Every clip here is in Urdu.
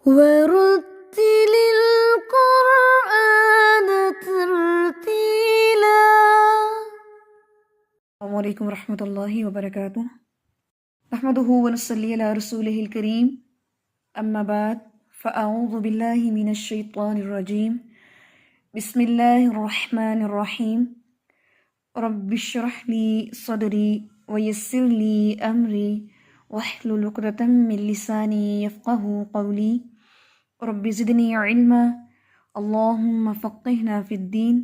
ورتل القرآن ترتیلا۔ السلام علیکم ورحمۃ اللہ وبرکاتہ۔ نحمده ونصلی علی رسولہ الکریم، اما بعد فاعوذ باللہ من الشیطان الرجیم، بسم اللہ الرحمن الرحیم۔ رب اشرح لی صدری ویسر لی امری واحلل عقدۃ من لسانی یفقہوا قولی، رب زدنی علما، اللہم فقہنا فی الدین،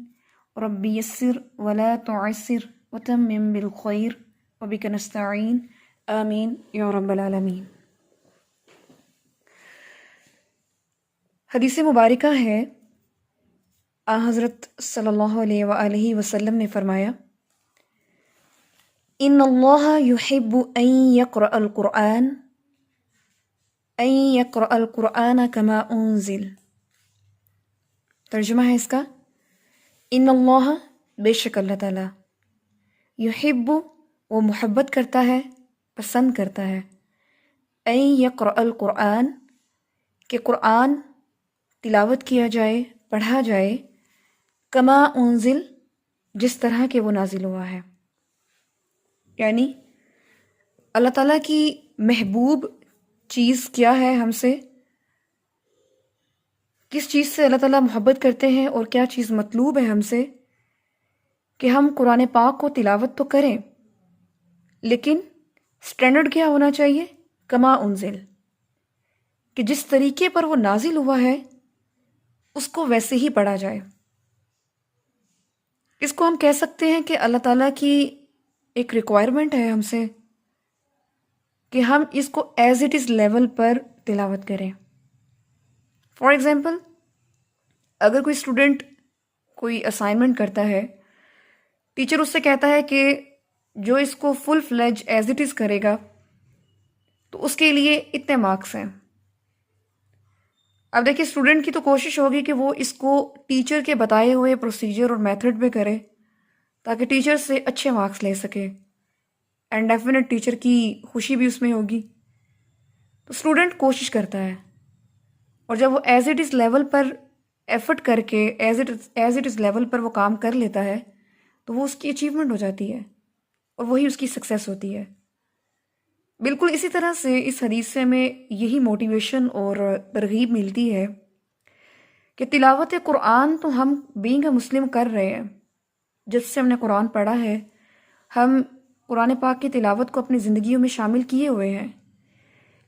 رب یسر ولا تعسر وتمم بالخیر وبک نستعین، آمین یا رب العالمین۔ حدیث مبارکہ ہے، حضرت صلی اللہ علیہ وآلہ وسلم نے فرمایا، ان اللہ یحب ان یقرأ القرآن کما انزل۔ ترجمہ ہے اس کا، ان اللہ بے شک اللہ تعالیٰ، یحب وہ محبت کرتا ہے، پسند کرتا ہے، ان یقرأ القرآن کہ قرآن تلاوت کیا جائے، پڑھا جائے، کما انزل جس طرح کہ وہ نازل ہوا ہے۔ یعنی اللہ تعالیٰ کی محبوب چیز کیا ہے، ہم سے کس چیز سے اللہ تعالیٰ محبت کرتے ہیں اور کیا چیز مطلوب ہے ہم سے، کہ ہم قرآن پاک کو تلاوت تو کریں، لیکن سٹینڈرڈ کیا ہونا چاہیے، کما انزل، کہ جس طریقے پر وہ نازل ہوا ہے اس کو ویسے ہی پڑھا جائے۔ اس کو ہم کہہ سکتے ہیں کہ اللہ تعالیٰ کی ایک ریکوائرمنٹ ہے ہم سے کہ ہم اس کو ایز اٹ از لیول پر تلاوت کریں۔ فار ایگزامپل، اگر کوئی اسٹوڈنٹ کوئی اسائنمنٹ کرتا ہے، ٹیچر اس سے کہتا ہے کہ جو اس کو فل فلیج ایز اٹ از کرے گا تو اس کے لیے اتنے مارکس ہیں۔ اب دیکھیے، اسٹوڈنٹ کی تو کوشش ہوگی کہ وہ اس کو ٹیچر کے بتائے ہوئے پروسیجر اور میتھڈ پہ کرے تاکہ ٹیچر سے اچھے مارکس لے سکے، اینڈ ڈیفینیٹ ٹیچر کی خوشی بھی اس میں ہوگی۔ تو اسٹوڈنٹ کوشش کرتا ہے، اور جب وہ as it is level per effort کر کے ایز اٹ از لیول پر وہ کام کر لیتا ہے تو وہ اس کی اچیومنٹ ہو جاتی ہے اور وہی اس کی سکسیس ہوتی ہے۔ بالکل اسی طرح سے اس حدیث سے ہمیں یہی موٹیویشن اور ترغیب ملتی ہے کہ تلاوت قرآن تو ہم بینگ اے مسلم کر رہے ہیں، جب سے ہم نے قرآن پڑھا ہے ہم قرآن پاک کی تلاوت کو اپنی زندگیوں میں شامل کیے ہوئے ہیں،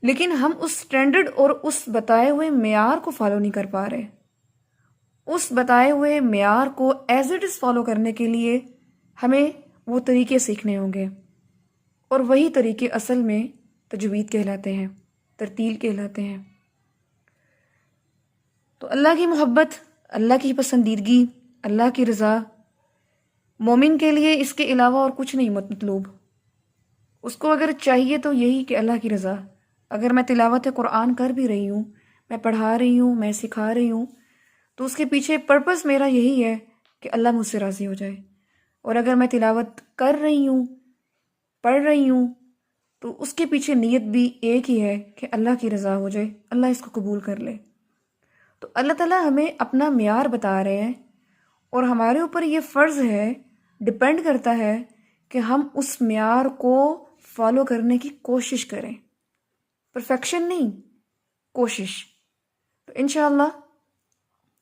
لیکن ہم اس سٹینڈرڈ اور اس بتائے ہوئے معیار کو فالو نہیں کر پا رہے۔ اس بتائے ہوئے معیار کو ایز اٹ از فالو کرنے کے لیے ہمیں وہ طریقے سیکھنے ہوں گے، اور وہی طریقے اصل میں تجوید کہلاتے ہیں، ترتیل کہلاتے ہیں۔ تو اللہ کی محبت، اللہ کی پسندیدگی، اللہ کی رضا، مومن کے لیے اس کے علاوہ اور کچھ نہیں مطلوب۔ اس کو اگر چاہیے تو یہی کہ اللہ کی رضا۔ اگر میں تلاوت قرآن کر بھی رہی ہوں، میں پڑھا رہی ہوں، میں سکھا رہی ہوں، تو اس کے پیچھے پرپس میرا یہی ہے کہ اللہ مجھ سے راضی ہو جائے۔ اور اگر میں تلاوت کر رہی ہوں، پڑھ رہی ہوں، تو اس کے پیچھے نیت بھی ایک ہی ہے کہ اللہ کی رضا ہو جائے، اللہ اس کو قبول کر لے۔ تو اللہ تعالیٰ ہمیں اپنا معیار بتا رہے ہیں، اور ہمارے اوپر یہ فرض ہے، ڈپینڈ کرتا ہے کہ ہم اس معیار کو فالو کرنے کی کوشش کریں، پرفیکشن نہیں، کوشش۔ تو انشاءاللہ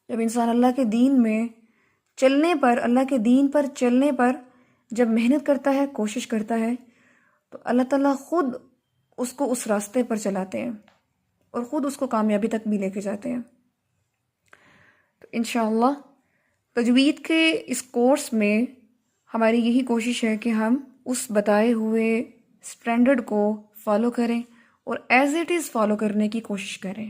جب انسان اللہ کے دین میں چلنے پر، اللہ کے دین پر چلنے پر جب محنت کرتا ہے، کوشش کرتا ہے، تو اللہ تعالیٰ خود اس کو اس راستے پر چلاتے ہیں اور خود اس کو کامیابی تک بھی لے کے جاتے ہیں۔ تو انشاءاللہ تجوید کے اس کورس میں ہماری یہی کوشش ہے کہ ہم اس بتائے ہوئے سٹینڈرڈ کو فالو کریں اور ایز اٹ از فالو کرنے کی کوشش کریں۔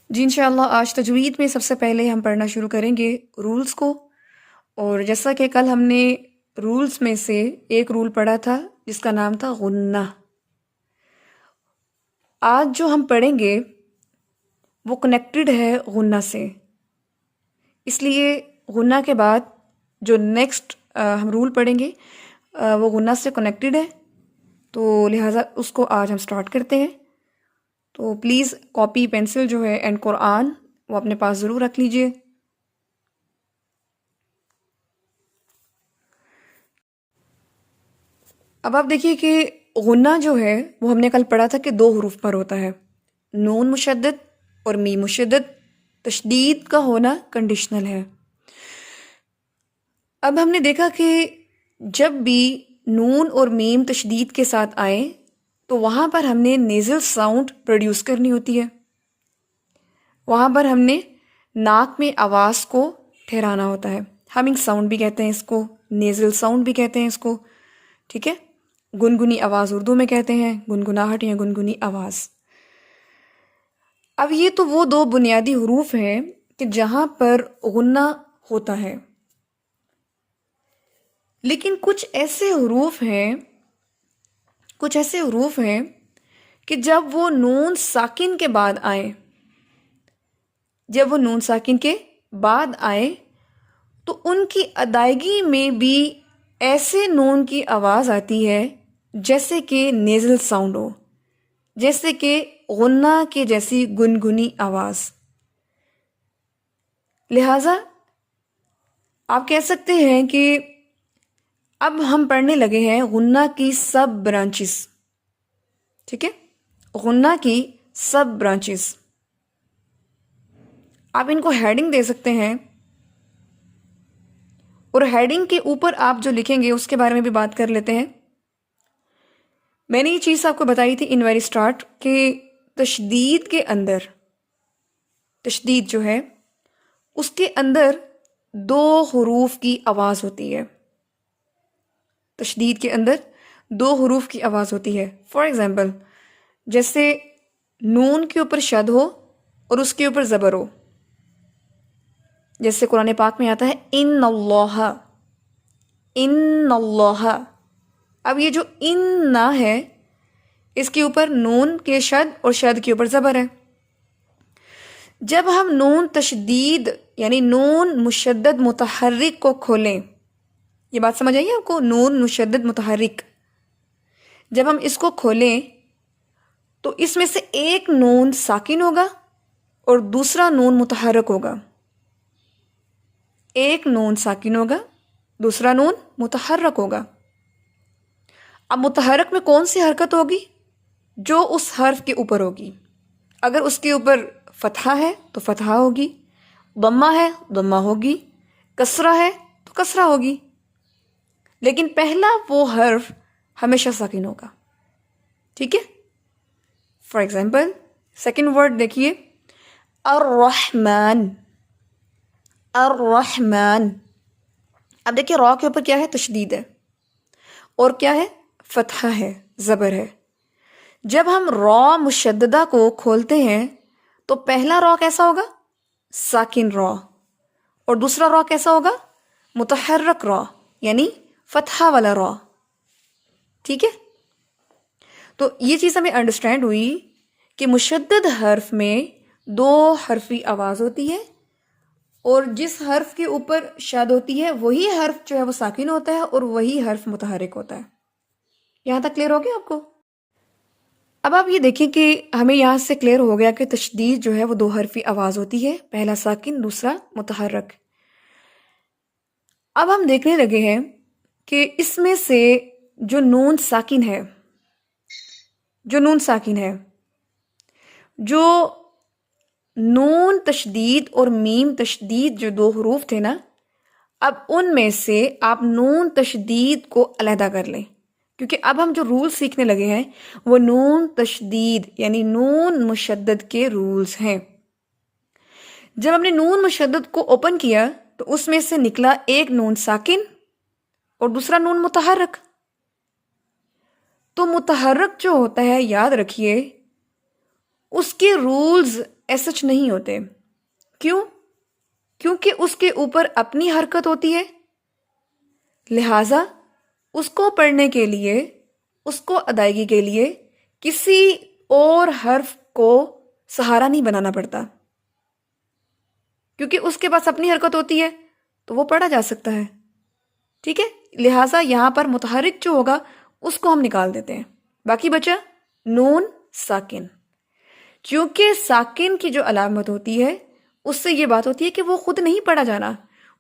جی انشاءاللہ آج تجوید میں سب سے پہلے ہم پڑھنا شروع کریں گے رولز کو، اور جیسا کہ کل ہم نے رولز میں سے ایک رول پڑھا تھا جس کا نام تھا غنہ، آج جو ہم پڑھیں گے وہ کنیکٹڈ ہے غنہ سے، اس لیے غنہ کے بعد جو نیکسٹ ہم رول پڑھیں گے وہ غنہ سے کنیکٹڈ ہے، تو لہٰذا اس کو آج ہم سٹارٹ کرتے ہیں۔ تو پلیز کاپی پینسل جو ہے اینڈ قرآن وہ اپنے پاس ضرور رکھ لیجئے. اب آپ دیکھیے کہ غنہ جو ہے وہ ہم نے کل پڑھا تھا کہ 2 حروف پر ہوتا ہے، نون مشدد اور میم مشدد. تشدید کا ہونا کنڈیشنل ہے. اب ہم نے دیکھا کہ جب بھی نون اور میم تشدید کے ساتھ آئیں تو وہاں پر ہم نے نیزل ساؤنڈ پروڈیوس کرنی ہوتی ہے. وہاں پر ہم نے ناک میں آواز کو ٹھہرانا ہوتا ہے. ہمنگ ساؤنڈ بھی کہتے ہیں اس کو، نیزل ساؤنڈ بھی کہتے ہیں اس کو. ٹھیک ہے، گنگنی آواز اردو میں کہتے ہیں، گنگناہٹ یا گنگنی آواز. اب یہ تو وہ 2 بنیادی حروف ہیں کہ جہاں پر غنہ ہوتا ہے. لیکن کچھ ایسے حروف ہیں کہ جب وہ نون ساکن کے بعد آئیں تو ان کی ادائیگی میں بھی ایسے نون کی آواز آتی ہے جیسے کہ نیزل ساؤنڈ ہو، جیسے کہ غنہ کے جیسی گنگنی آواز. لہٰذا آپ کہہ سکتے ہیں کہ اب ہم پڑھنے لگے ہیں غنہ کی سب برانچز. ٹھیک ہے، غنہ کی سب برانچز. آپ ان کو ہیڈنگ دے سکتے ہیں اور ہیڈنگ کے اوپر آپ جو لکھیں گے اس کے بارے میں بھی بات کر لیتے ہیں. میں نے یہ چیز آپ کو بتائی تھی ان ویری اسٹارٹ کہ تشدید کے اندر، تشدید جو ہے اس کے اندر 2 حروف کی آواز ہوتی ہے. تشدید کے اندر 2 حروف کی آواز ہوتی ہے. فار ایگزامپل جیسے نون کے اوپر شد ہو اور اس کے اوپر زبر ہو، جیسے قرآن پاک میں آتا ہے ان اللہ، ان اللہ. اب یہ جو ان نہ ہے اس کے اوپر نون کے شد اور شد کے اوپر زبر ہے. جب ہم نون تشدید یعنی نون مشدد متحرک کو کھولیں، یہ بات سمجھ آئیے آپ کو، نون مشدد متحرک جب ہم اس کو کھولیں تو اس میں سے ایک نون ساکن ہوگا اور دوسرا نون متحرک ہوگا. ایک نون ساکن ہوگا، دوسرا نون متحرک ہوگا. اب متحرک میں کون سی حرکت ہوگی؟ جو اس حرف کے اوپر ہوگی. اگر اس کے اوپر فتحہ ہے تو فتحہ ہوگی، ضمہ ہے ضمہ ہوگی، کسرہ ہے تو کسرہ ہوگی. لیکن پہلا وہ حرف ہمیشہ ساکن ہوگا. ٹھیک ہے، فار ایگزامپل سیکنڈ ورڈ دیکھیے، الرحمن. الرحمن. اب دیکھیے را کے اوپر کیا ہے؟ تشدید ہے اور کیا ہے؟ فتحہ ہے، زبر ہے. جب ہم را مشددہ کو کھولتے ہیں تو پہلا را کیسا ہوگا؟ ساکن را. اور دوسرا را کیسا ہوگا؟ متحرک را، یعنی فتحہ والا را. ٹھیک ہے، تو یہ چیز ہمیں انڈرسٹینڈ ہوئی کہ مشدد حرف میں 2 حرفی آواز ہوتی ہے اور جس حرف کے اوپر شاد ہوتی ہے وہی حرف جو ہے وہ ساکن ہوتا ہے اور وہی حرف متحرک ہوتا ہے. یہاں تک کلیئر ہو گیا آپ کو؟ اب آپ یہ دیکھیں کہ ہمیں یہاں سے کلیئر ہو گیا کہ تشدید جو ہے وہ 2 حرفی آواز ہوتی ہے، پہلا ساکن دوسرا متحرک. اب ہم دیکھنے لگے ہیں کہ اس میں سے جو نون ساکن ہے، جو نون تشدید اور میم تشدید جو 2 حروف تھے نا، اب ان میں سے آپ نون تشدید کو علیحدہ کر لیں، کیونکہ اب ہم جو رول سیکھنے لگے ہیں وہ نون تشدید یعنی نون مشدد کے رولز ہیں. جب ہم نے نون مشدد کو اوپن کیا تو اس میں سے نکلا ایک نون ساکن اور دوسرا نون متحرک. تو متحرک جو ہوتا ہے، یاد رکھیے، اس کے رولز ایسچ نہیں ہوتے. کیوں؟ کیونکہ اس کے اوپر اپنی حرکت ہوتی ہے. لہٰذا اس کو پڑھنے کے لیے، اس کو ادائیگی کے لیے کسی اور حرف کو سہارا نہیں بنانا پڑتا، کیونکہ اس کے پاس اپنی حرکت ہوتی ہے تو وہ پڑھا جا سکتا ہے. ٹھیک ہے، لہٰذا یہاں پر متحرک جو ہوگا اس کو ہم نکال دیتے ہیں، باقی بچا نون ساکن. چونکہ ساکن کی جو علامت ہوتی ہے اس سے یہ بات ہوتی ہے کہ وہ خود نہیں پڑھا جانا،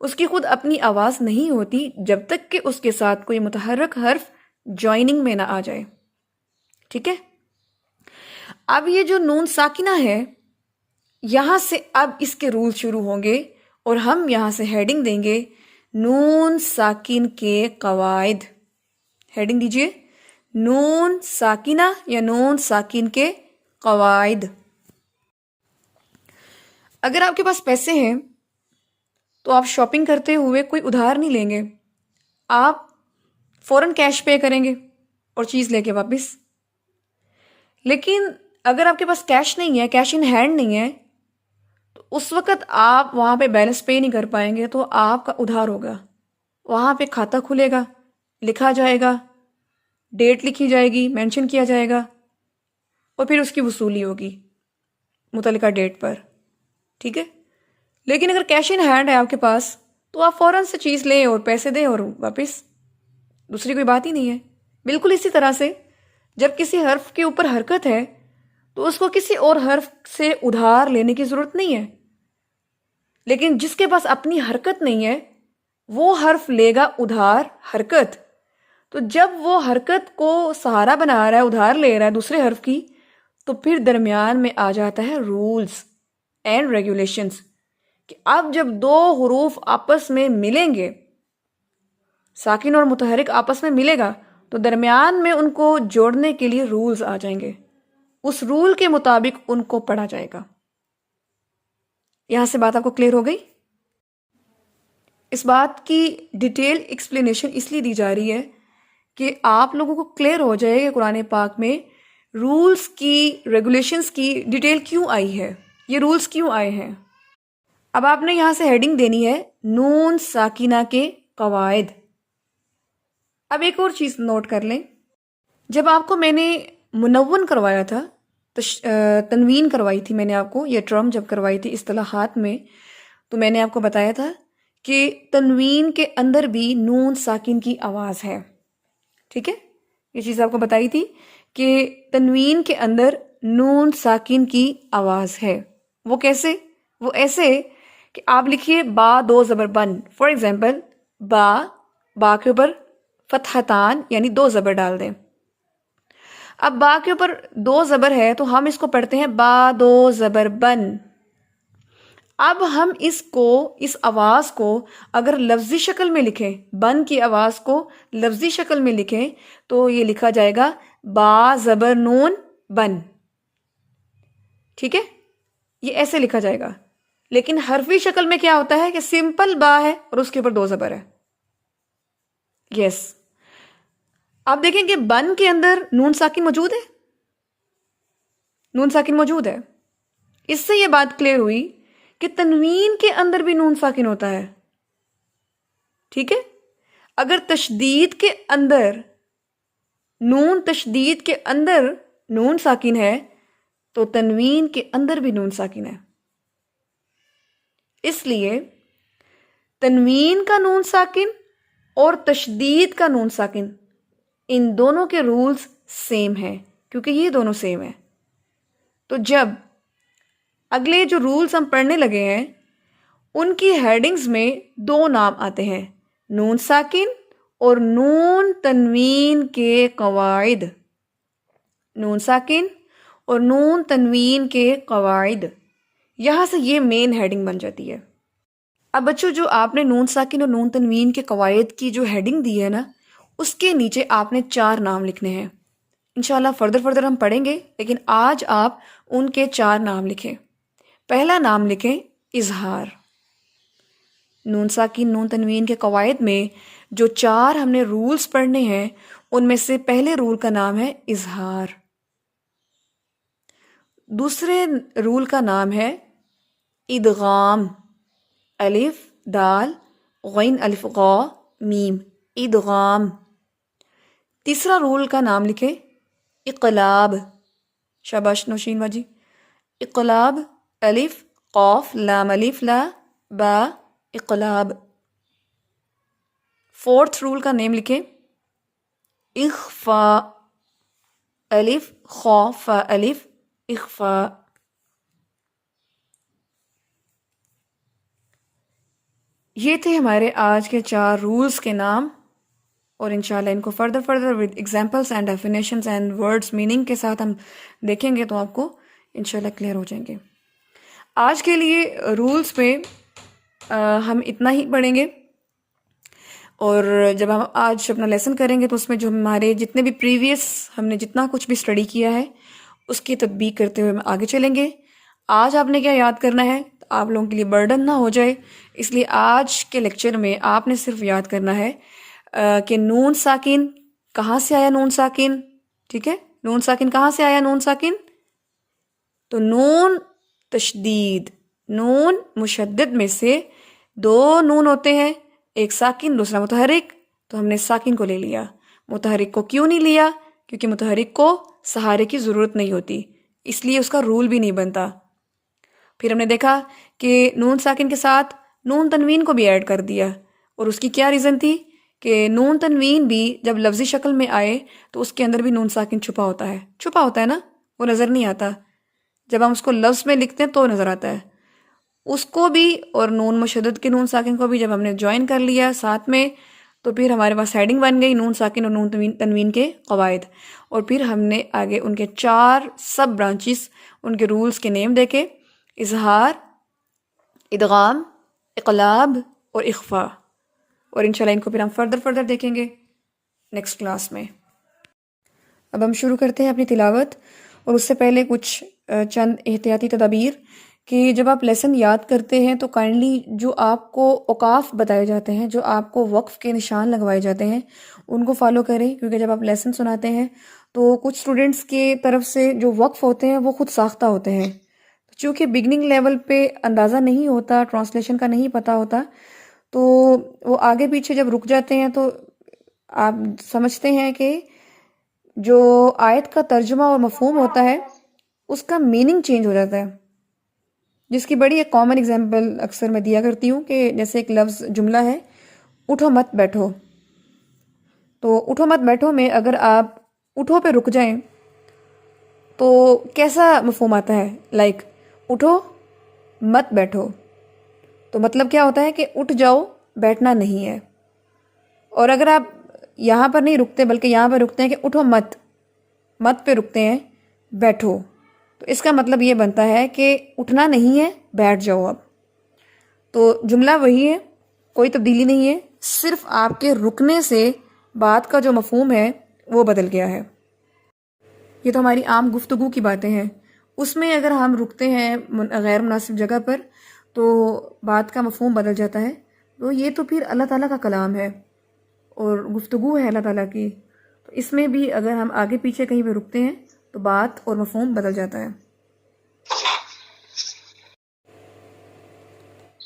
اس کی خود اپنی آواز نہیں ہوتی جب تک کہ اس کے ساتھ کوئی متحرک حرف جوائننگ میں نہ آ جائے. ٹھیک ہے. اب یہ جو نون ساکنہ ہے، یہاں سے اب اس کے رول شروع ہوں گے اور ہم یہاں سے ہیڈنگ دیں گے نون ساکن کے قواعد. ہیڈنگ دیجئے نون ساکنہ یا نون ساکن کے قواعد. اگر آپ کے پاس پیسے ہیں تو آپ شاپنگ کرتے ہوئے کوئی ادھار نہیں لیں گے، آپ فوراً کیش پے کریں گے اور چیز لے کے واپس. لیکن اگر آپ کے پاس کیش نہیں ہے، کیش ان ہینڈ نہیں ہے، تو اس وقت آپ وہاں پہ بیلنس پے نہیں کر پائیں گے، تو آپ کا ادھار ہوگا. وہاں پہ کھاتہ کھلے گا، لکھا جائے گا، ڈیٹ لکھی جائے گی، مینشن کیا جائے گا، اور پھر اس کی وصولی ہوگی متعلقہ ڈیٹ پر. ٹھیک ہے. لیکن اگر کیش ان ہینڈ ہے آپ کے پاس تو آپ فوراً سے چیز لیں اور پیسے دیں اور واپس، دوسری کوئی بات ہی نہیں ہے. بالکل اسی طرح سے جب کسی حرف کے اوپر حرکت ہے تو اس کو کسی اور حرف سے ادھار لینے کی ضرورت نہیں ہے. لیکن جس کے پاس اپنی حرکت نہیں ہے وہ حرف لے گا ادھار حرکت. تو جب وہ حرکت کو سہارا بنا رہا ہے، ادھار لے رہا ہے دوسرے حرف کی، تو پھر درمیان میں آ جاتا ہے رولز اینڈ ریگولیشنز کہ اب جب دو حروف آپس میں ملیں گے، ساکن اور متحرک آپس میں ملے گا، تو درمیان میں ان کو جوڑنے کے لیے رولز آ جائیں گے. اس رول کے مطابق ان کو پڑھا جائے گا. یہاں سے بات آپ کو کلیئر ہو گئی؟ اس بات کی ڈیٹیل ایکسپلینیشن اس لیے دی جا رہی ہے کہ آپ لوگوں کو کلیئر ہو جائے کہ قرآن پاک میں رولز کی، ریگولیشنز کی ڈیٹیل کیوں آئی ہے، یہ رولز کیوں آئے ہیں. اب آپ نے یہاں سے ہیڈنگ دینی ہے نون ساکنہ کے قواعد. اب ایک اور چیز نوٹ کر لیں، جب آپ کو میں نے منون کروایا تھا، تنوین کروائی تھی میں نے آپ کو، یہ ٹرم جب کروائی تھی اصطلاحات میں، تو میں نے آپ کو بتایا تھا کہ تنوین کے اندر بھی نون ساکن کی آواز ہے. ٹھیک ہے. یہ چیز آپ کو بتائی تھی کہ تنوین کے اندر نون ساکن کی آواز ہے. وہ کیسے؟ وہ ایسے کہ آپ لکھیے با دو زبر بن. فار ایگزامپل با کے اوپر فتحتان یعنی دو زبر ڈال دیں. اب با کے اوپر دو زبر ہے تو ہم اس کو پڑھتے ہیں با دو زبر بن. اب ہم اس آواز کو اگر لفظی شکل میں لکھیں، بن کی آواز کو لفظی شکل میں لکھیں تو یہ لکھا جائے گا با زبر نون بن. ٹھیک ہے. یہ ایسے لکھا جائے گا. لیکن حرفی شکل میں کیا ہوتا ہے کہ سمپل با ہے اور اس کے اوپر دو زبر ہے. یس. آپ دیکھیں کہ بن کے اندر نون ساکن موجود ہے، نون ساکن موجود ہے. اس سے یہ بات کلیئر ہوئی کہ تنوین کے اندر بھی نون ساکن ہوتا ہے. ٹھیک ہے. اگر تشدید کے اندر تشدید کے اندر نون ساکن ہے تو تنوین کے اندر بھی نون ساکن ہے. اس لیے تنوین کا نون ساکن اور تشدید کا نون ساکن، ان دونوں کے رولز سیم ہیں کیونکہ یہ دونوں سیم ہیں. تو جب اگلے جو رولز ہم پڑھنے لگے ہیں ان کی ہیڈنگز میں دو نام آتے ہیں، نون ساکن اور نون تنوین کے قواعد. نون ساکن اور نون تنوین کے قواعد، یہاں سے یہ مین ہیڈنگ بن جاتی ہے. اب بچوں جو آپ نے نون ساکن اور نون تنوین کے قواعد کی جو ہیڈنگ دی ہے نا، اس کے نیچے آپ نے 4 نام لکھنے ہیں. انشاءاللہ فردر ہم پڑھیں گے، لیکن آج آپ ان کے 4 نام لکھیں. پہلا نام لکھیں اظہار. نون ساکن نون تنوین کے قواعد میں جو 4 ہم نے رولز پڑھنے ہیں ان میں سے پہلے رول کا نام ہے اظہار. دوسرے رول کا نام ہے ادغام. الف دال غین الف غا میم، ادغام. تیسرا رول کا نام لکھیں اقلاب. شاباش نوشین باجی. اقلاب الف قاف لام الف لا با اقلاب. فورتھ رول کا نیم لکھیں اخفاء. الف خا فا الف اخفاء. یہ تھے ہمارے آج کے 4 رولز کے نام، اور انشاءاللہ ان کو further with examples and definitions and words meaning کے ساتھ ہم دیکھیں گے تو آپ کو انشاءاللہ کلیئر ہو جائیں گے۔ آج کے لیے رولز پہ ہم اتنا ہی پڑھیں گے، اور جب ہم آج اپنا لیسن کریں گے تو اس میں جو ہمارے جتنے بھی پریویس ہم نے جتنا کچھ بھی اسٹڈی کیا ہے اس کی تطبیق کرتے ہوئے ہم آگے چلیں گے۔ آج آپ نے کیا یاد کرنا ہے، آپ لوگوں کے لیے برڈن نہ ہو جائے، اس لیے آج کے لیکچر میں آپ نے صرف یاد کرنا ہے کہ نون ساکن کہاں سے آیا، نون ساکن، ٹھیک ہے، نون ساکن کہاں سے آیا، نون ساکن تو نون تشدید، نون مشدد میں سے 2 نون ہوتے ہیں، ایک ساکن دوسرا متحرک، تو ہم نے ساکن کو لے لیا۔ متحرک کو کیوں نہیں لیا؟ کیونکہ متحرک کو سہارے کی ضرورت نہیں ہوتی، اس لیے اس کا رول بھی نہیں بنتا۔ پھر ہم نے دیکھا کہ نون ساکن کے ساتھ نون تنوین کو بھی ایڈ کر دیا، اور اس کی کیا ریزن تھی کہ نون تنوین بھی جب لفظی شکل میں آئے تو اس کے اندر بھی نون ساکن چھپا ہوتا ہے نا، وہ نظر نہیں آتا، جب ہم اس کو لفظ میں لکھتے ہیں تو نظر آتا ہے، اس کو بھی اور نون مشدد کے نون ساکن کو بھی جب ہم نے جوائن کر لیا ساتھ میں تو پھر ہمارے پاس ہیڈنگ بن گئی نون ساکن اور نون تنوین کے قواعد، اور پھر ہم نے آگے ان کے 4 سب برانچز، ان کے رولز کے نیم دیکھے: اظہار، ادغام، اقلاب اور اخفاء، اور انشاءاللہ ان کو پھر ہم فردر دیکھیں گے نیکسٹ کلاس میں۔ اب ہم شروع کرتے ہیں اپنی تلاوت، اور اس سے پہلے کچھ چند احتیاطی تدابیر کہ جب آپ لیسن یاد کرتے ہیں تو کائنڈلی جو آپ کو اوقاف بتائے جاتے ہیں، جو آپ کو وقف کے نشان لگوائے جاتے ہیں، ان کو فالو کریں، کیونکہ جب آپ لیسن سناتے ہیں تو کچھ اسٹوڈنٹس کی طرف سے جو وقف ہوتے ہیں وہ خود ساختہ ہوتے ہیں، چونکہ بگننگ لیول پہ اندازہ نہیں ہوتا، ٹرانسلیشن کا نہیں پتہ ہوتا، تو وہ آگے پیچھے جب رک جاتے ہیں تو آپ سمجھتے ہیں کہ جو آیت کا ترجمہ اور مفہوم ہوتا ہے اس کا میننگ چینج ہو جاتا ہے، جس کی بڑی ایک کامن اگزامپل اکثر میں دیا کرتی ہوں کہ جیسے ایک لفظ جملہ ہے اٹھو مت بیٹھو، تو اٹھو مت بیٹھو میں اگر آپ اٹھو پہ رک جائیں تو کیسا مفہوم آتا ہے، لائک اٹھو مت بیٹھو، تو مطلب کیا ہوتا ہے کہ اٹھ جاؤ، بیٹھنا نہیں ہے، اور اگر آپ یہاں پر نہیں رکتے بلکہ یہاں پہ رکتے ہیں کہ اٹھو مت، مت پہ رکتے ہیں بیٹھو، تو اس کا مطلب یہ بنتا ہے کہ اٹھنا نہیں ہے، بیٹھ جاؤ اب، تو جملہ وہی ہے، کوئی تبدیلی نہیں ہے، صرف آپ کے رکنے سے بات کا جو مفہوم ہے وہ بدل گیا ہے۔ یہ تو ہماری عام گفتگو کی باتیں ہیں، اس میں اگر ہم رکتے ہیں غیر مناسب جگہ پر تو بات کا مفہوم بدل جاتا ہے، تو یہ تو پھر اللہ تعالیٰ کا کلام ہے اور گفتگو ہے اللہ تعالیٰ کی، تو اس میں بھی اگر ہم آگے پیچھے کہیں پہ رکتے ہیں تو بات اور مفہوم بدل جاتا ہے۔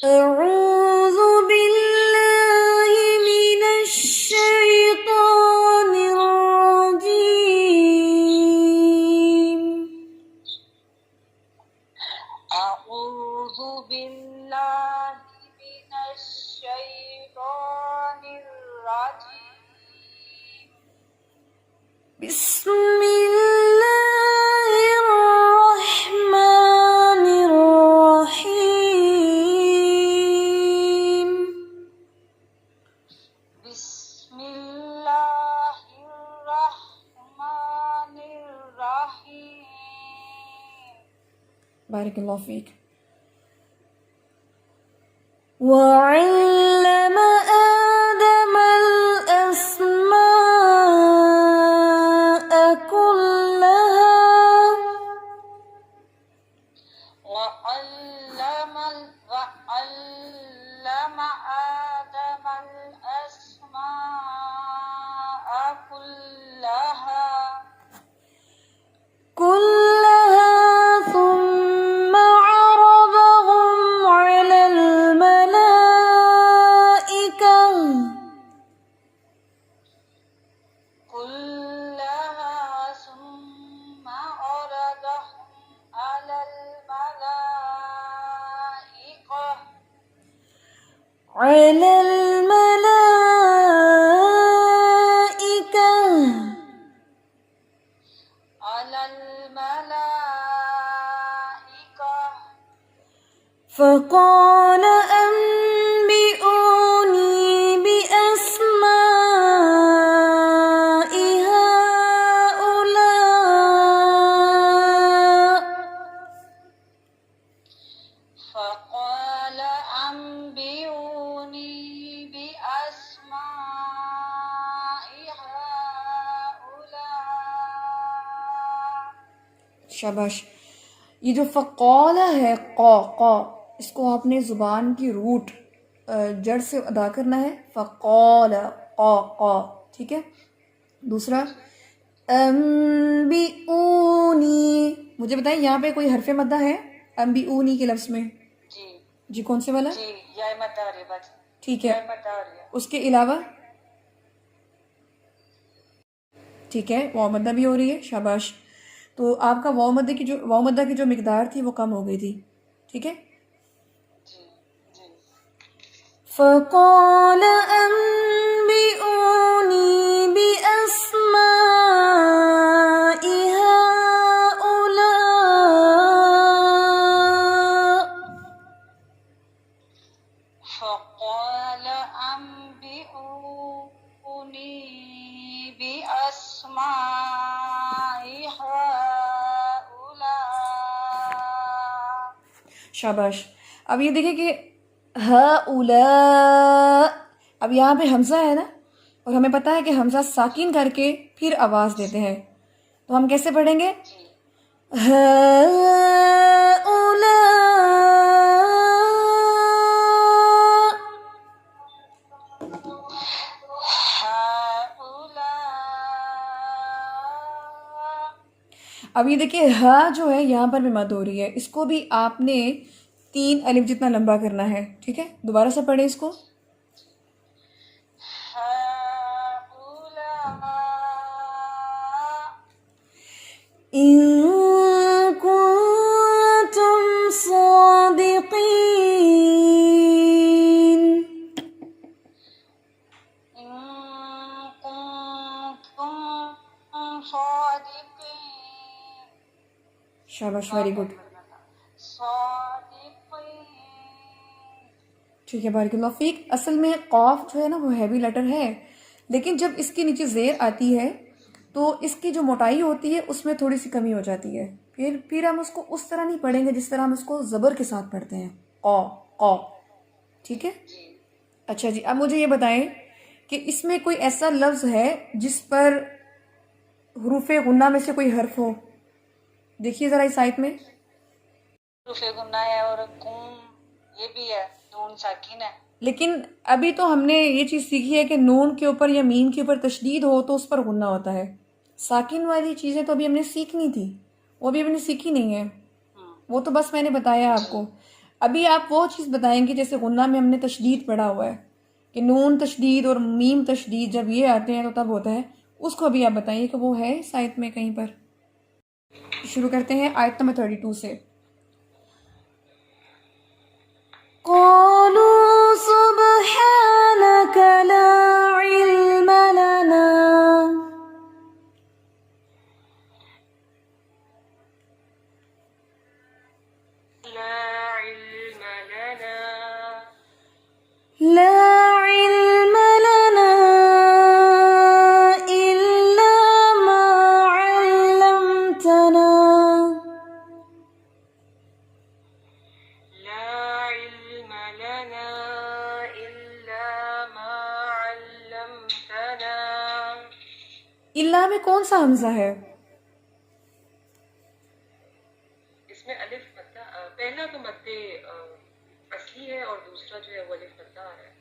اعوذ باللہ من الشیطان الرجیم، اعوذ باللہ من الشیطان الرجیم، بسم اللہ الرحمن الرحیم، بسم اللہ الرحمن الرحیم، بارک اللہ فیک۔ وَعَلَّمَ آدَمَ الْأَسْمَاءَ كُلَّهَا، وعلم آدم الأسماء كلها ثم عرضهم على الملائكة كلها ثم عرضهم على الملائكة على الملائكة على الملائكة فقال أنبئوني شاباش. یہ جو فقال ہے قا قا، اس کو آپ نے زبان کی روٹ جڑ سے ادا کرنا ہے. فقال قا قا، ٹھیک ہے. دوسرا انبئونی، مجھے بتائیں یہاں پہ کوئی حرف مدہ ہے انبئونی کے لفظ میں؟ جی جی کون سے والا؟ جی یا مدہ آ رہی ہے بات. ٹھیک ہے. یا مدہ آ رہی ہے. اس کے علاوہ ٹھیک ہے واو مدہ بھی ہو رہی ہے. شاباش. تو آپ کا واو مدہ کی جو مقدار تھی وہ کم ہو گئی تھی. ٹھیک ہے. جی جی فقال انبئونی بأسماء هؤلاء. فقال أنبئوني بأسماء هؤلاء. شاباش. اب یہ دیکھیں کہ ہؤلاء، اب یہاں پہ حمزہ ہے نا، اور ہمیں پتہ ہے کہ حمزہ ساکن کر کے پھر آواز دیتے ہیں، تو ہم کیسے پڑھیں گے؟ جی هؤلاء. اب یہ دیکھیں ہا جو ہے یہاں پر بھی مد ہو رہی ہے، اس کو بھی آپ نے 3 الف جتنا لمبا کرنا ہے. ٹھیک ہے. دوبارہ سے پڑھیں اس کو. هؤلاء. إن كنتم صادقين. إن كنتم صادقين. شاباش، ویری گڈ. صادقين. ٹھیک ہے، بارک اللہ فیک. اصل میں قاف جو ہے نا وہ ہیوی لیٹر ہے، لیکن جب اس کے نیچے زیر آتی ہے تو اس کی جو موٹائی ہوتی ہے اس میں تھوڑی سی کمی ہو جاتی ہے. پھر ہم اس کو اس طرح نہیں پڑھیں گے جس طرح ہم اس کو زبر کے ساتھ پڑھتے ہیں، قا قا. ٹھیک ہے. جی اچھا جی، اب مجھے یہ بتائیں کہ اس میں کوئی ایسا لفظ ہے جس پر حروف غنہ میں سے کوئی حرف ہو؟ دیکھیے ذرا اس آیت میں. حروف گنہ ہے اور قوم یہ بھی ہے، نون ساکن ہے. لیکن ابھی تو ہم نے یہ چیز سیکھی ہے کہ نون کے اوپر یا میم کے اوپر تشدید ہو تو اس پر غنہ ہوتا ہے. ساکن والی چیزیں تو ابھی ہم نے سیکھنی تھی، وہ ابھی ہم نے سیکھی نہیں ہے، وہ تو بس میں نے بتایا آپ کو. ابھی آپ وہ چیز بتائیں گے جیسے غنہ میں ہم نے تشدید پڑھا ہوا ہے کہ نون تشدید اور میم تشدید جب یہ آتے ہیں تو تب ہوتا ہے، اس کو ابھی آپ بتائیے کہ وہ ہے اس آیت میں کہیں پر. شروع کرتے ہیں آیت نمبر 32 سے. قالوا سبحانك لا علم لنا. لا علم لنا. لا علم لنا إلا ما علمتنا. لا علم لنا إلا ما علمتنا. اللہ میں کون سا حمزہ ہے؟ اس میں الف مدہ پہلا تو مد اصلی ہے اور دوسرا جو ہے وہ الف مدہ آ رہا ہے.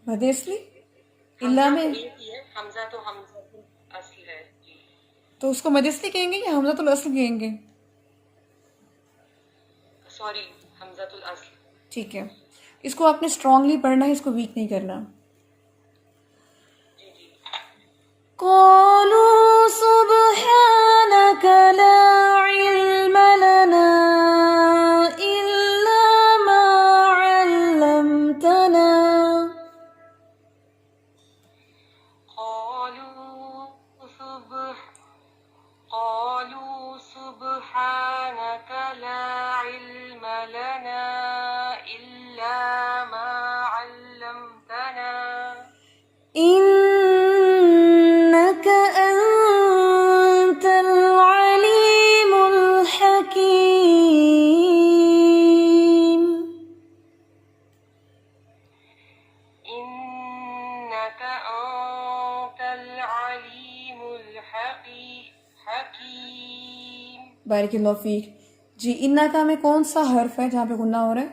مد اصلی اللہ میں، ایک ہی ہے، حمزہ تو حمزہ اصل ہے. جی تو اس کو مد اصلی کہیں گے یا حمزۃ الاصل کہیں گے؟ سوری، حمزہ الاصل. ٹھیک ہے. اس کو آپ نے اسٹرانگلی پڑھنا ہے، اس کو ویک نہیں کرنا. جی جی. قالوا سبحانك لا علم لنا إلا ما علمتنا. قالوا سبحانك لا علم لنا إلا ما علمتنا. إنك أنت العليم الحكيم. إنك أنت العليم الحكيم. بارک اللہ فیک. جی انا کا میں کون سا حرف ہے جہاں پہ غنہ ہو رہا ہے؟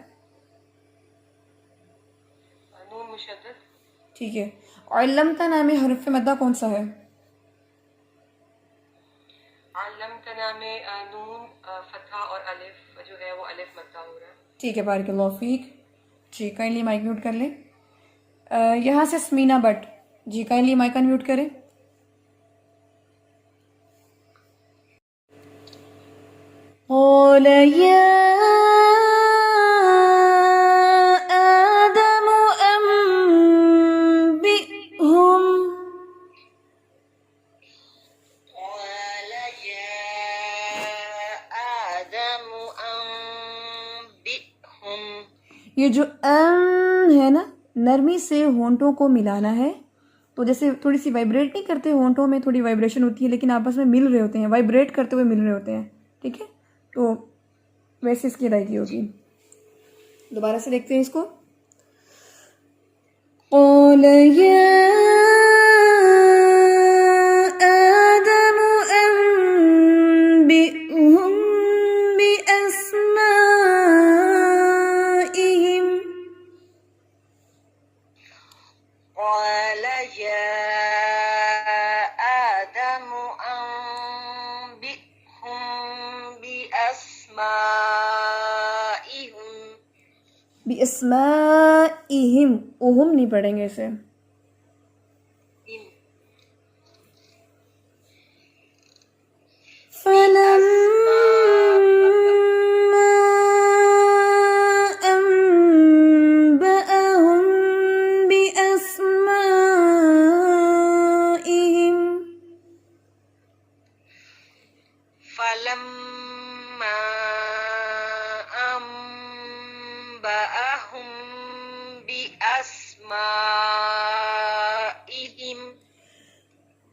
نون مشدد. ٹھیک ہے. علمتنا میں حرف مدہ کون سا ہے؟ علمتنا میں نون فتحہ اور الف جو ہے وہ الف مدہ ہو رہا ہے. ٹھیک ہے بارک اللہ فیک. جی کائنڈلی مائک میوٹ کر لیں. یہاں سے سمینا بٹ، جی کائنڈلی مائک انمیوٹ کریں. قال يا آدم أنبئهم. قال يا آدم أنبئهم. یہ جو ہے نا، نرمی سے ہونٹوں کو ملانا ہے. تو جیسے تھوڑی سی وائبریٹ نہیں کرتے، ہونٹوں میں تھوڑی وائبریشن ہوتی ہے لیکن آپس میں مل رہے ہوتے ہیں، وائبریٹ کرتے ہوئے مل رہے ہوتے ہیں. ٹھیک ہے، تو ویسے اس کی ادائیگی ہوگی. دوبارہ سے دیکھتے ہیں اس کو. قال يا آدم أنبئهم بأسمائهم. قال يا آدم أنبئهم بأسمائهم. بأسمائهم، اہم نہیں پڑھیں گے اسے. فلما أنبأهم بأسمائهم. فلما أنبأهم بأسمائهم.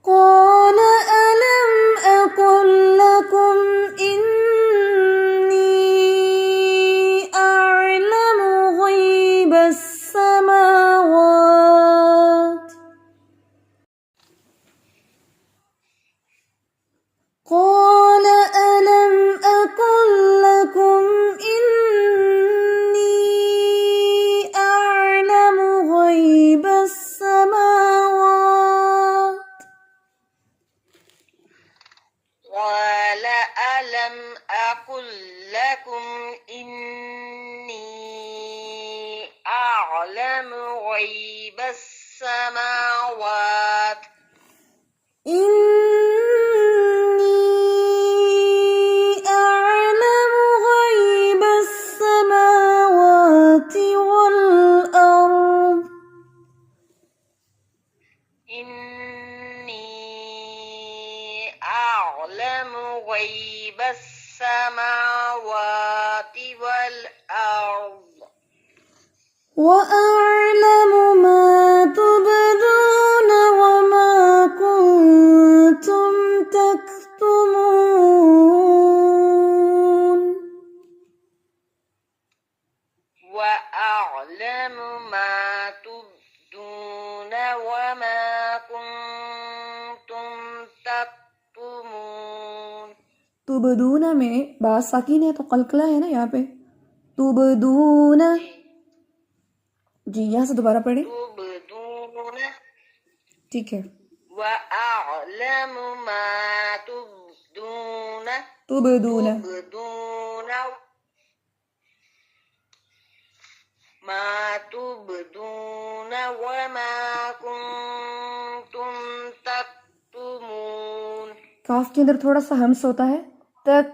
قال ألم أقل لكم إني أعلم غيب السماوات. قال ألم أقل لكم إني أعلم غيب السماوات. قال ألم أقل لكم إني أعلم غيب السماوات. إني أعلم غيب السماوات والأرض. إني أعلم غيب السماوات والأرض. وأعلم ما تبدون وما كنتم تكتمون. وأعلم ما تبدون وما كنتم تكتمون. تبدون میں با ساکین ہے تو قلقلہ ہے نا یہاں پہ. تبدون. جی یہاں سے دوبارہ پڑھیں. تبدون. ٹھیک ہے. وأعلم ما تبدون. تبدون. تبدون ما تبدون وما كنتم تكتمون. کاف کے اندر تھوڑا سا ہمس ہوتا ہے، تک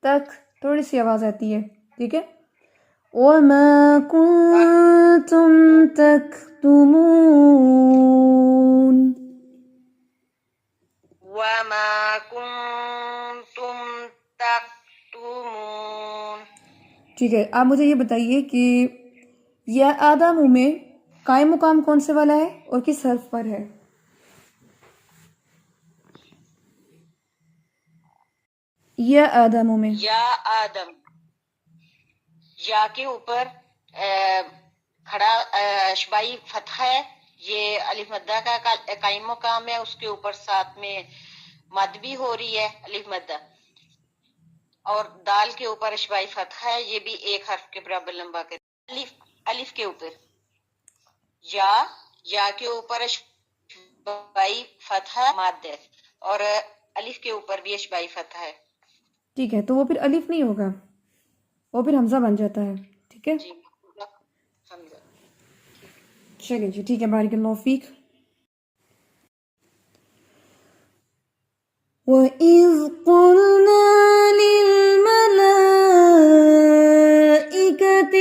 تک تھوڑی سی آواز آتی ہے. ٹھیک ہے. وما كنتم تكتمون. وما كنتم تكتمون. ٹھیک ہے. آپ مجھے یہ بتائیے کہ یا آدم میں قائم مقام کون سے والا ہے اور کس حرف پر ہے؟ یا آدم میں یا آدم، یا کے اوپر کھڑا اشبائی فتح ہے، یہ الف مدہ کا قائم مقام ہے. اس کے اوپر ساتھ میں مد بھی ہو رہی ہے الف مدہ. اور دال کے اوپر اشبائی فتح ہے، یہ بھی ایک حرف کے برابر لمبا کر. الف کے اوپر یا کے اوپر اشبائی فتح ماد ہے، اور الف کے اوپر بھی اشبائی فتح ہے. ٹھیک ہے، تو وہ پھر الف نہیں ہوگا، وہ پھر حمزہ بن جاتا ہے. ٹھیک ہے، جی حمزہ. چلیے جی ٹھیک ہے، بارک اللہ فیک. وَإِذْ قُلْنَا لِلْمَلَائِكَةِ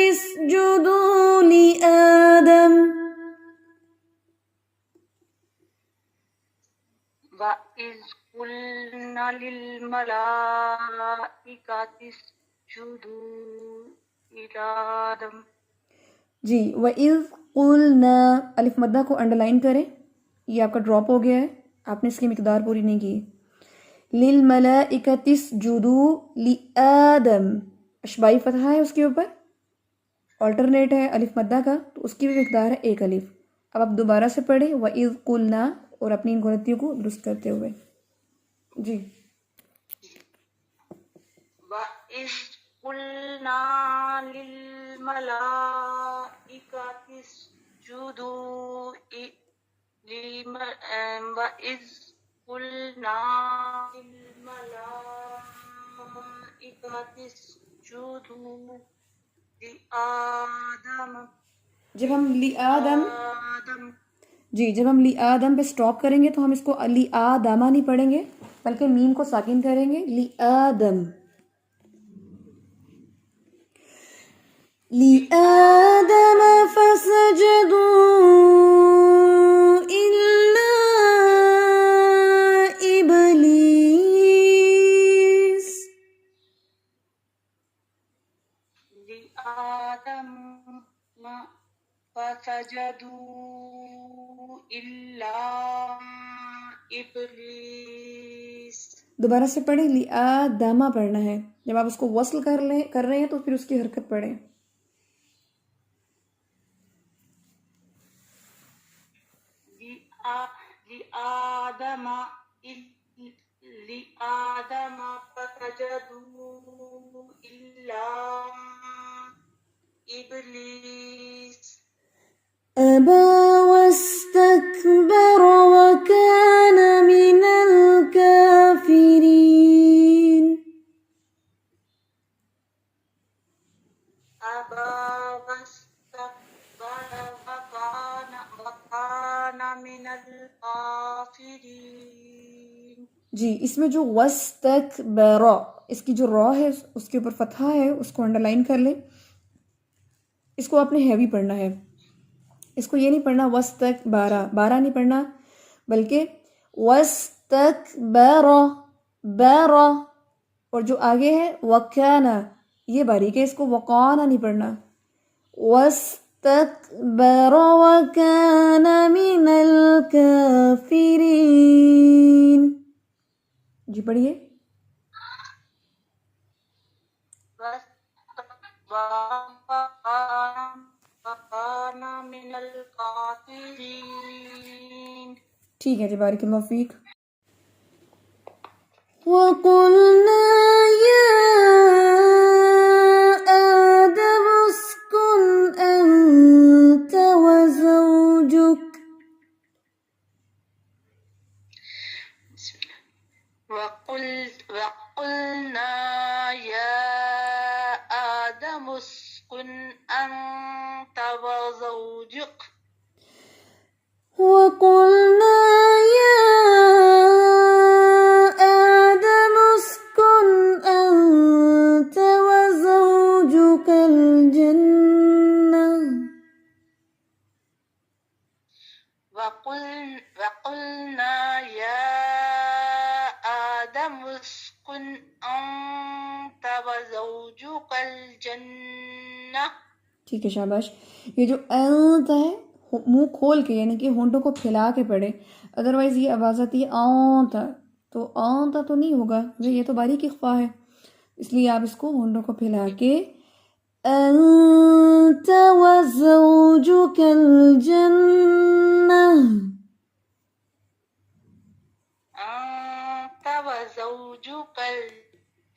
اسْجُدُوا لِآدَمَ. وَإِذْ قُلْنَا لِلْمَلَائِكَةِ اسْجُدُوا لِآدَمَ. جی، وَإِذْ قُلْنَا، الف مدہ کو انڈرلائن کریں، یہ آپ کا ڈراپ ہو گیا ہے، آپ نے اس کی مقدار پوری نہیں کی. لِلْمَلَائِكَةِ اسْجُدُوا لِآدَمَ، اشبائی فتحہ ہے اس کے اوپر، آلٹرنیٹ ہے الف مدہ کا، تو اس کی بھی مقدار ہے ایک الف. اب آپ دوبارہ سے پڑھیں وَإِذْ قُلْنَا، اور اپنی ان غلطیوں کو درست کرتے ہوئے. جی وَإِذْ قُلْنَا لِلْمَلَائِكَةِ اسْجُدُوا وَإِذْ قُلْنَا لِلْمَلَائِكَةِ اسْجُدُوا لِآدَمَ. جب ہم لی آدم پہ سٹاپ کریں گے تو ہم اس کو لی آدمہ نہیں پڑھیں گے، بلکہ میم کو ساکن کریں گے. لی آدم، لی آدم فسجدوا إلا إبلیس. لِآدَمَ فَسَجَدُوا إِلَّا إِبْلِيسَ. دوبارہ سے پڑھیں، لی آدمہ پڑھنا ہے. جب آپ اس کو وصل کر رہے ہیں تو پھر اس کی حرکت پڑھیں. لِآدَمَ فَسَجَدُوا إِلَّا إِبْلِيسَ أبى واستكبر وكان من الكافرين. أَبَى وَاسْتَكْبَرَ وَكَانَ مِنَ الْكَافِرِينَ. جی، اس میں جو وَاسْتَكْبَرَ، اس کی جو را ہے اس کے اوپر فتحہ ہے، اس کو انڈرلائن کر لیں. اس کو آپ نے ہیوی پڑھنا ہے، اس کو یہ نہیں پڑھنا وَاسْتَكْبَرَ، بارہ نہیں پڑھنا، بلکہ وَاسْتَكْبَرَ بَرَ. اور جو آگے ہے وَكَانَ، یہ باریک ہے، اس کو وَقَانَ نہیں پڑھنا. وَاسْتَكْبَرَ وَكَانَ مِنَ الْكَافِرِينَ. جی پڑھیے. وَكَانَ مِنَ الْكَافِرِينَ. ٹھیک ہے جی، بارک اللہ فیک. وَقُلْنَا يَا آدَمُ اسْكُنْ أَنْتَ وَزَوْجُكَ. وَقُلْنَا يَا آدَمُ اسْكُنْ أَنْتَ وَزَوْجُكَ. وَقُلْنَا يَا آدَمُ اسْكُنْ أَنْتَ وَزَوْجُكَ الْجَنَّةَ. وَقُلْنَا يَا آدَمُ اسْكُنْ أَنْتَ وَزَوْجُكَ الْجَنَّةَ. ٹھیک ہے، شاباش. یہ جو انت ہے منہ کھول کے، یعنی کہ ہونٹوں کو پھیلا کے پڑھے، ادروائز یہ آواز آتی ہے آنتا، تو آنتا تو نہیں ہوگا، یہ تو باریک اخفا ہے، اس لیے آپ اس کو ہونٹوں کو پھیلا کے انت وزوجک الجنہ. أنت وزوجك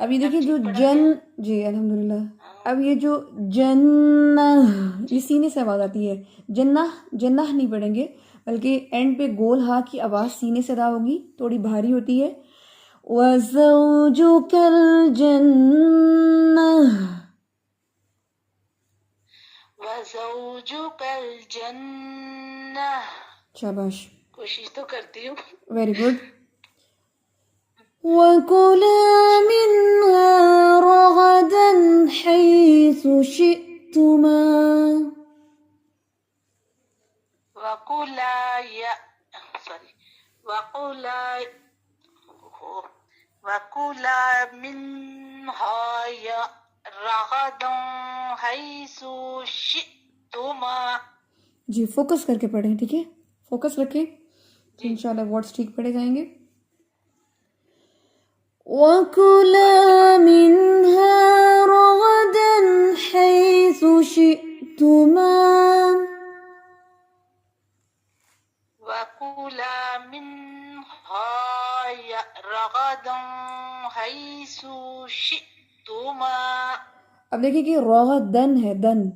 اب یہ دیکھیں جو جن، جی الحمدللہ، اب یہ جو جنہ، یہ سینے سے آواز آتی ہے، جنہ جنہ نہیں پڑھیں گے، بلکہ اینڈ پہ گول ہا کی آواز سینے سے ادا ہوگی، تھوڑی بھاری ہوتی ہے. وَزَوْجُكَ الْجَنَّةُ. وزوجك الجنة. شاباش، کوشش تو کرتی ہوں. Very good. وَكُلَا مِنْهَا رَغَدًا حَيْثُ شِئْتُمَا. وقولا یا سوری وقولا وقولا منها یا رغدا حیث شئتما. جی فوکس کر کے پڑھیں، ٹھیک ہے، فوکس رکھیں، انشاءاللہ ورڈز ٹھیک پڑھے جائیں گے. وَكُلَا مِنْهَا رَغَدًا حَيْثُ شِئْتُمَا. وقولا منها رغدا حیث شئتما. اب دیکھیں کہ روغدن ہے، دن،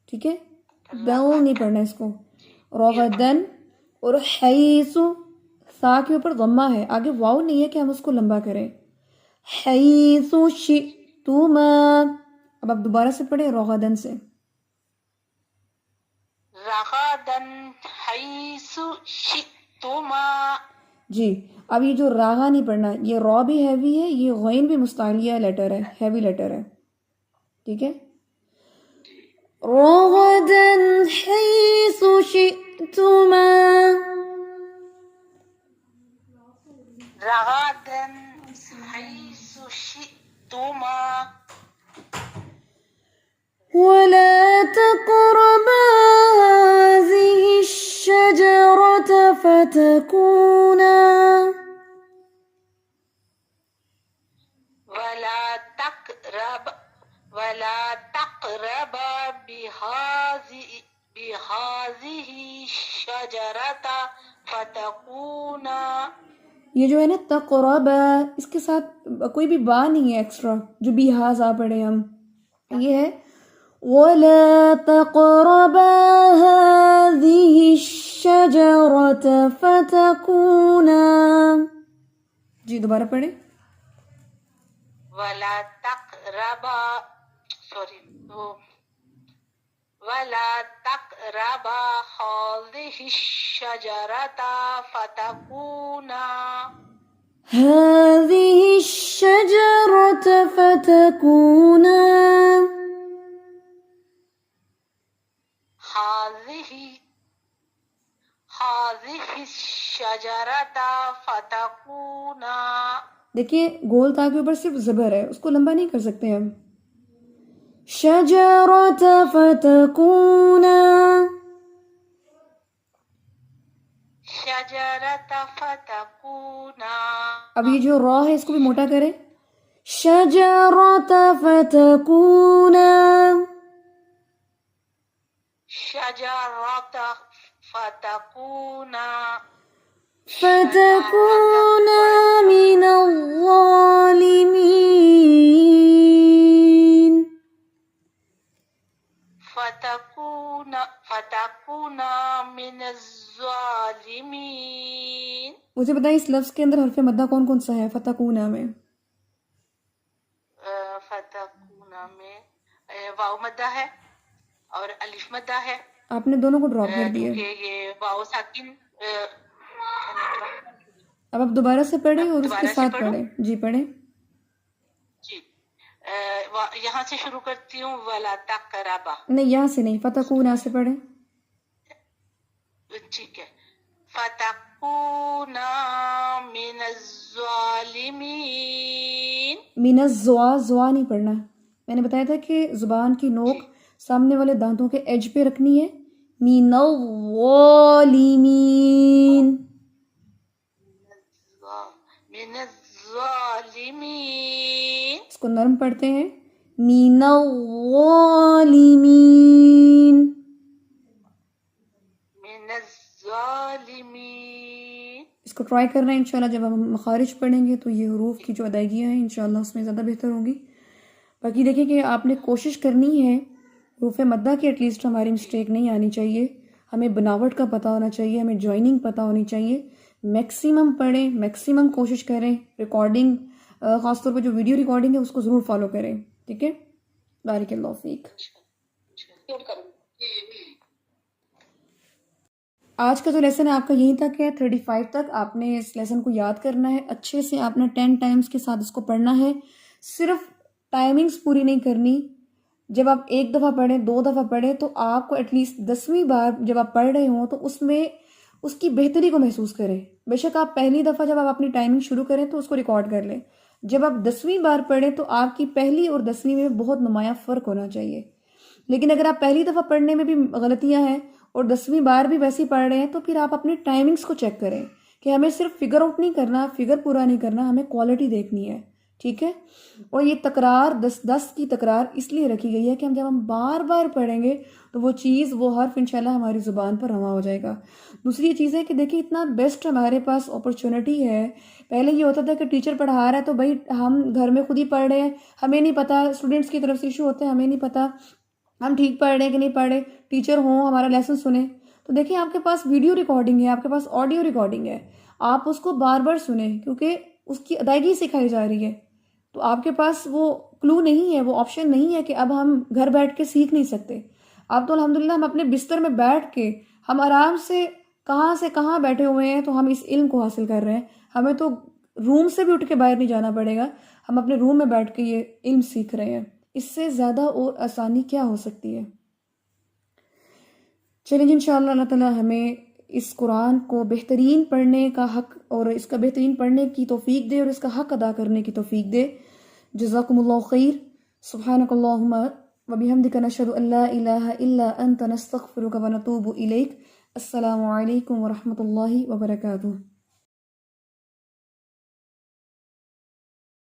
ٹھیک ہے، دن نہیں پڑھنا اس کو، روغدن. اور حیث، سا کے اوپر ضمہ ہے، آگے واو نہیں ہے کہ ہم اس کو لمبا کریں. حیث شئتما. اب آپ دوبارہ سے پڑھیں روغدن سے. رغدا حیث شئتما. جی اب یہ جو راغا نہیں پڑھنا، یہ را بھی ہیوی ہے، یہ غین بھی مستعلیہ لیٹر ہے، ہیوی لیٹر ہے، ٹھیک ہے. رغدن حیث شئتما. رغدا حیث شئتما. ولا تقربا هذه الشجرة فتكونا. ولا تقرب بهذه الشجرة فتكونا. یہ جو ہے نا تقرب، اس کے ساتھ کوئی بھی با نہیں ہے ایکسٹرا، جو بھی ہاز آ پڑھے ہم، یہ ہے وَلَا تَقْرَبَا هَذِهِ الشَّجَرَةَ فَتَكُونَا. جی دوبارہ پڑھیں. ولا تقربا ولا تقربا هذه الشجرة فتكونا. هذه الشجرة فتكونا. هذه الشجرة فتكونا. دیکھیے گول تا کے اوپر صرف زبر ہے، اس کو لمبا نہیں کر سکتے ہم. شجرة فتكونا. شجرة فتكونا. اب یہ جو را ہے اس کو بھی موٹا کریں. شجرة فتكونا. شجرة فتكونا. فتكونا من الظالمين. فتكونا من الظالمين. مجھے بتائیں اس لفظ کے اندر حرف مدہ کون کون سا ہے فتکونا میں؟ فتکونا میں واو مدہ ہے اور الف مدہ ہے. آپ نے دونوں کو ڈراپ کر دیا. کیونکہ یہ واو ساکن. اب آپ دوبارہ سے پڑھیں اور اس کے ساتھ پڑھیں. جی پڑھیں. جی یہاں سے شروع کرتی ہوں. ولا تقربا. نہیں یہاں سے نہیں، فتکونا سے پڑھیں. ٹھیک ہے. فتکونا من الظالمین. من الزوا، زوا نہیں پڑھنا. میں نے بتایا تھا کہ زبان کی نوک سامنے والے دانتوں کے ایج پہ رکھنی ہے. من الظالمین. من الظالمین. اس کو نرم پڑھتے ہیں. من الظالمین. من الظالمین. اس کو ٹرائی کرنا ہے انشاءاللہ. جب ہم مخارج پڑھیں گے تو یہ حروف کی جو ادائیگیاں ہیں انشاءاللہ اس میں زیادہ بہتر ہوں گی. باقی دیکھیں کہ آپ نے کوشش کرنی ہے حروف مدہ کی ایٹ لیسٹ ہماری مسٹیک نہیں آنی چاہیے. ہمیں بناوٹ کا پتہ ہونا چاہیے, ہمیں جوائننگ پتہ ہونی چاہیے. میکسیمم پڑھیں, میکسیمم کوشش کریں. ریکارڈنگ خاص طور پہ جو ویڈیو ریکارڈنگ ہے اس کو ضرور فالو کریں. ٹھیک ہے, بارک اللہ فیک. نوٹ کروں. آج کا جو لیسن ہے آپ کا یہیں تک ہے. 35 تک آپ نے اس لیسن کو یاد کرنا ہے اچھے سے. آپ نے 10 ٹائمز کے ساتھ اس کو پڑھنا ہے. صرف ٹائمنگز پوری نہیں کرنی. جب آپ ایک دفعہ پڑھیں, 2 دفعہ پڑھیں, تو آپ کو ایٹ لیسٹ 10ویں بار جب آپ پڑھ رہے ہوں تو اس میں اس کی بہتری کو محسوس کریں. بے شک آپ پہلی دفعہ جب آپ اپنی ٹائمنگ شروع کریں تو اس کو ریکارڈ کر لیں. جب آپ 10ویں بار پڑھیں تو آپ کی پہلی اور 10ویں میں بہت نمایاں فرق ہونا چاہیے. لیکن اگر آپ پہلی دفعہ پڑھنے میں بھی غلطیاں ہیں اور 10ویں بار بھی ویسے ہی پڑھ رہے ہیں تو پھر آپ اپنی ٹائمنگز کو چیک کریں کہ ہمیں صرف فگر آؤٹ نہیں کرنا, فگر پورا نہیں کرنا, ہمیں کوالٹی دیکھنی ہے. ٹھیک ہے. اور یہ تکرار 10 کی تکرار اس لیے رکھی گئی ہے کہ جب ہم بار بار پڑھیں گے تو وہ چیز, وہ حرف انشاءاللہ ہماری زبان پر رواں ہو جائے گا. دوسری چیز ہے کہ دیکھیں اتنا بیسٹ ہمارے پاس اپرچونٹی ہے. پہلے یہ ہوتا تھا کہ ٹیچر پڑھا رہا ہے تو بھائی ہم گھر میں خود ہی پڑھ رہے ہیں, ہمیں نہیں پتہ. اسٹوڈنٹس کی طرف سے ایشو ہوتا ہے, ہمیں نہیں پتہ ہم ٹھیک پڑھ رہے ہیں کہ نہیں پڑھ رہے. ٹیچر ہوں ہمارا لیسن سنیں تو دیکھیں آپ کے پاس ویڈیو ریکارڈنگ ہے, آپ کے پاس آڈیو ریکارڈنگ ہے, آپ اس کو بار بار سنیں کیونکہ اس کی ادائیگی سکھائی جا رہی ہے. تو آپ کے پاس وہ کلو نہیں ہے, وہ آپشن نہیں ہے کہ اب ہم گھر بیٹھ کے سیکھ نہیں سکتے. اب تو الحمدللہ ہم اپنے بستر میں بیٹھ کے ہم آرام سے کہاں بیٹھے ہوئے ہیں تو ہم اس علم کو حاصل کر رہے ہیں. ہمیں تو روم سے بھی اٹھ کے باہر نہیں جانا پڑے گا, ہم اپنے روم میں بیٹھ کے یہ علم سیکھ رہے ہیں. اس سے زیادہ اور آسانی کیا ہو سکتی ہے. چلیں جی انشاءاللہ اللہ تعالیٰ ہمیں اس قرآن کو بہترین پڑھنے کا حق اور اس کا بہترین پڑھنے کی توفیق دے اور اس کا حق ادا کرنے کی توفیق دے. جزاکم اللہ خیر. سبحانک اللہم وبحمدک نشہد ان لا الہ الا انت نستغفرک ونتوب الیک. السلام علیکم ورحمۃ اللہ وبرکاتہ.